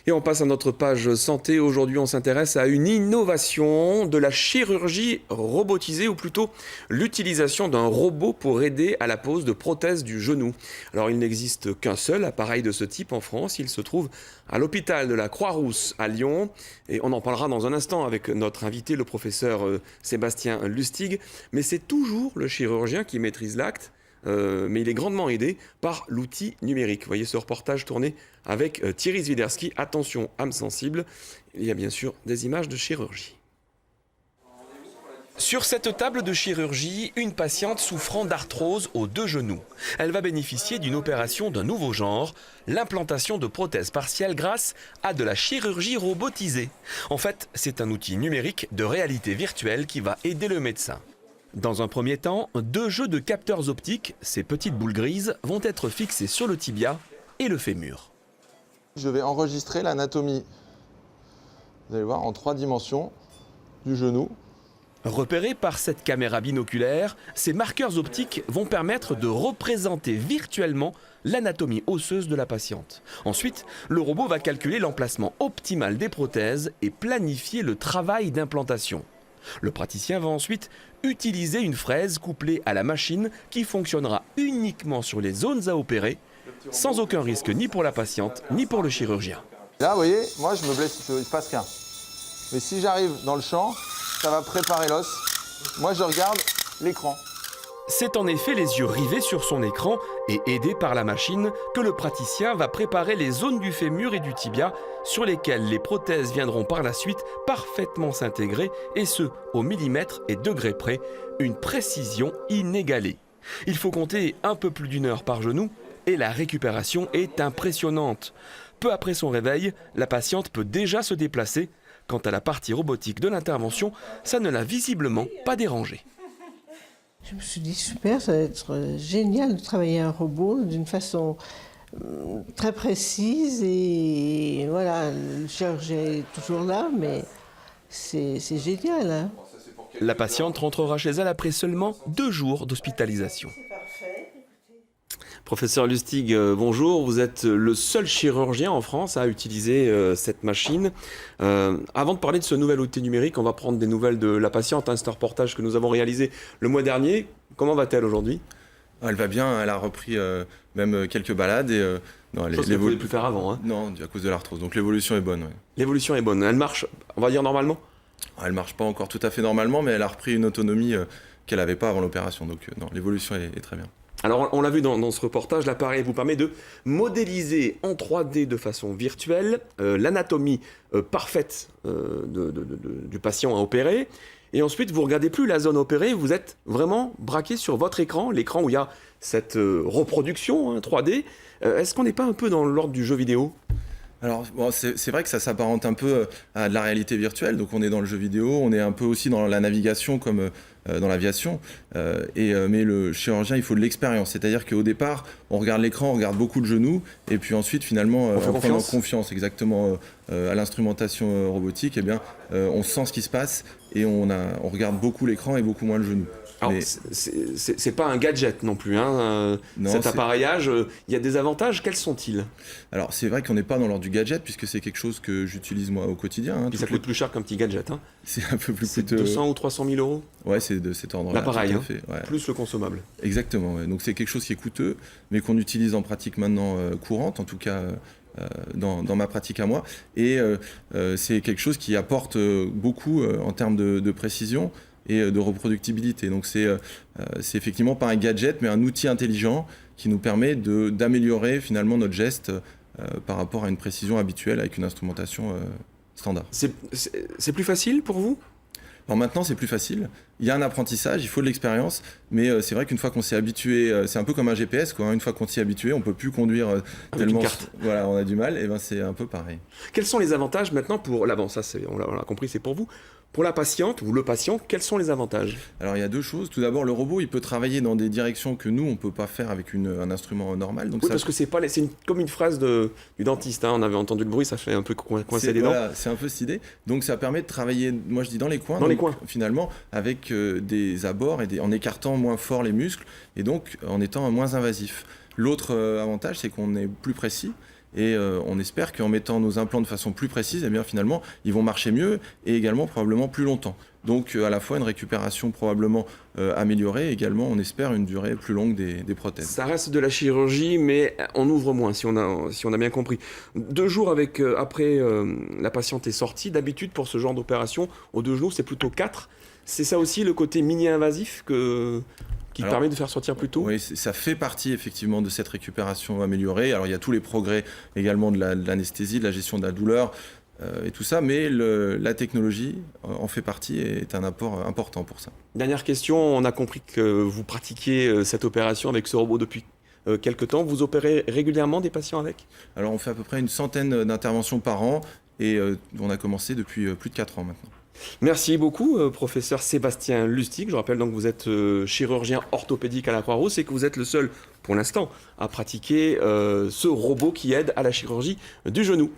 Et on passe à notre page santé. Aujourd'hui, on s'intéresse à une innovation de la chirurgie robotisée, ou plutôt l'utilisation d'un robot pour aider à la pose de prothèses du genou. Alors, il n'existe qu'un seul appareil de ce type en France. Il se trouve à l'hôpital de la Croix-Rousse à Lyon. Et on en parlera dans un instant avec notre invité, le professeur Sébastien Lustig. Mais c'est toujours le chirurgien qui maîtrise l'acte. Mais il est grandement aidé par l'outil numérique. Vous voyez ce reportage tourné avec Thierry Zwiderski. Attention, âme sensible, il y a bien sûr des images de chirurgie. Sur cette table de chirurgie, une patiente souffrant d'arthrose aux deux genoux. Elle va bénéficier d'une opération d'un nouveau genre, l'implantation de prothèses partielles grâce à de la chirurgie robotisée. En fait, c'est un outil numérique de réalité virtuelle qui va aider le médecin. Dans un premier temps, deux jeux de capteurs optiques, ces petites boules grises, vont être fixés sur le tibia et le fémur. Je vais enregistrer l'anatomie, vous allez voir, en 3 dimensions du genou. Repérés par cette caméra binoculaire, ces marqueurs optiques vont permettre de représenter virtuellement l'anatomie osseuse de la patiente. Ensuite, le robot va calculer l'emplacement optimal des prothèses et planifier le travail d'implantation. Le praticien va ensuite utiliser une fraise couplée à la machine qui fonctionnera uniquement sur les zones à opérer, sans aucun risque ni pour la patiente ni pour le chirurgien. Là, vous voyez, moi je me blesse, il ne se passe rien. Mais si j'arrive dans le champ, ça va préparer l'os. Moi je regarde l'écran. C'est en effet les yeux rivés sur son écran et aidé par la machine que le praticien va préparer les zones du fémur et du tibia sur lesquelles les prothèses viendront par la suite parfaitement s'intégrer, et ce, au millimètre et degré près, une précision inégalée. Il faut compter un peu plus d'1 heure par genou et la récupération est impressionnante. Peu après son réveil, la patiente peut déjà se déplacer. Quant à la partie robotique de l'intervention, ça ne l'a visiblement pas dérangée. Je me suis dit, super, ça va être génial de travailler un robot d'une façon très précise. Et voilà, le chirurgien est toujours là, mais c'est génial. Hein. La patiente rentrera chez elle après seulement 2 jours d'hospitalisation. Professeur Lustig, bonjour. Vous êtes le seul chirurgien en France à utiliser cette machine. Avant de parler de ce nouvel outil numérique, on va prendre des nouvelles de la patiente. C'est un reportage que nous avons réalisé le mois dernier. Comment va-t-elle aujourd'hui ? Elle va bien, elle a repris même quelques balades. Et, non, chose qu'elle ne pouvait plus faire avant. Hein. Non, à cause de l'arthrose. Donc l'évolution est bonne. Ouais. L'évolution est bonne. Elle marche, on va dire, normalement ? Elle ne marche pas encore tout à fait normalement, mais elle a repris une autonomie qu'elle n'avait pas avant l'opération. Donc non, l'évolution est très bien. Alors, on l'a vu dans ce reportage, l'appareil vous permet de modéliser en 3D de façon virtuelle l'anatomie parfaite du patient à opérer. Et ensuite, vous ne regardez plus la zone opérée, vous êtes vraiment braqué sur votre écran, l'écran où il y a cette reproduction 3D. Est-ce qu'on n'est pas un peu dans l'ordre du jeu vidéo ? Alors, bon, c'est vrai que ça s'apparente un peu à de la réalité virtuelle. Donc, on est dans le jeu vidéo, on est un peu aussi dans la navigation comme dans l'aviation. Mais le chirurgien, il faut de l'expérience. C'est-à-dire qu'au départ, on regarde l'écran, on regarde beaucoup de genoux. Et puis ensuite, finalement, on fait prend confiance exactement à l'instrumentation robotique. Eh bien, on sent ce qui se passe et on regarde beaucoup l'écran et beaucoup moins le genou. Alors, c'est pas un gadget non plus, hein, non, cet appareillage. Il y a des avantages, quels sont-ils ? Alors, c'est vrai qu'on n'est pas dans l'ordre du gadget, puisque c'est quelque chose que j'utilise moi au quotidien. Hein, puis ça coûte plus cher qu'un petit gadget. Hein. C'est un peu plus coûteux. 200 ou 300 000 euros ? Ouais, c'est de cet ordre-là. L'appareil, hein, ouais. Plus le consommable. Exactement, ouais. Donc c'est quelque chose qui est coûteux, mais qu'on utilise en pratique maintenant courante, en tout cas dans ma pratique à moi. Et c'est quelque chose qui apporte beaucoup en termes de précision et de reproductibilité. Donc c'est effectivement pas un gadget, mais un outil intelligent qui nous permet d'améliorer finalement notre geste par rapport à une précision habituelle avec une instrumentation standard. C'est plus facile pour vous ? Alors maintenant, c'est plus facile. Il y a un apprentissage, il faut de l'expérience, mais c'est vrai qu'une fois qu'on s'est habitué, c'est un peu comme un GPS, quoi. Une fois qu'on s'y est habitué, on ne peut plus conduire tellement. Une carte. Voilà, on a du mal, et ben c'est un peu pareil. Quels sont les avantages maintenant pour là, bon, ça on l'a compris, c'est pour vous. Pour la patiente ou le patient, quels sont les avantages ? Alors il y a 2 choses. Tout d'abord, le robot, il peut travailler dans des directions que nous, on ne peut pas faire avec un instrument normal. Donc oui, parce que c'est comme une phrase du dentiste. Hein. On avait entendu le bruit, ça fait un peu coincer les dents. Voilà, c'est un peu cette idée. Donc ça permet de travailler, moi je dis dans les coins. Finalement, avec des abords et en écartant moins fort les muscles et donc en étant moins invasif. L'autre avantage, c'est qu'on est plus précis. Et on espère qu'en mettant nos implants de façon plus précise, eh bien, finalement, ils vont marcher mieux et également probablement plus longtemps. Donc à la fois une récupération probablement améliorée, et également on espère une durée plus longue des prothèses. Ça reste de la chirurgie, mais on ouvre moins, si on a bien compris. 2 jours après la patiente est sortie, d'habitude pour ce genre d'opération, aux 2 genoux, c'est plutôt 4. C'est ça aussi le côté mini-invasif qui permet de faire sortir plus tôt? Oui, ça fait partie effectivement de cette récupération améliorée. Alors il y a tous les progrès également de l'anesthésie, de la gestion de la douleur, et tout ça, mais la technologie en fait partie et est un apport important pour ça. Dernière question, on a compris que vous pratiquiez cette opération avec ce robot depuis quelques temps. Vous opérez régulièrement des patients avec? Alors on fait à peu près une centaine d'interventions par an et on a commencé depuis plus de 4 ans maintenant. Merci beaucoup, professeur Sébastien Lustig. Je rappelle donc que vous êtes chirurgien orthopédique à la Croix-Rousse et que vous êtes le seul, pour l'instant, à pratiquer ce robot qui aide à la chirurgie du genou.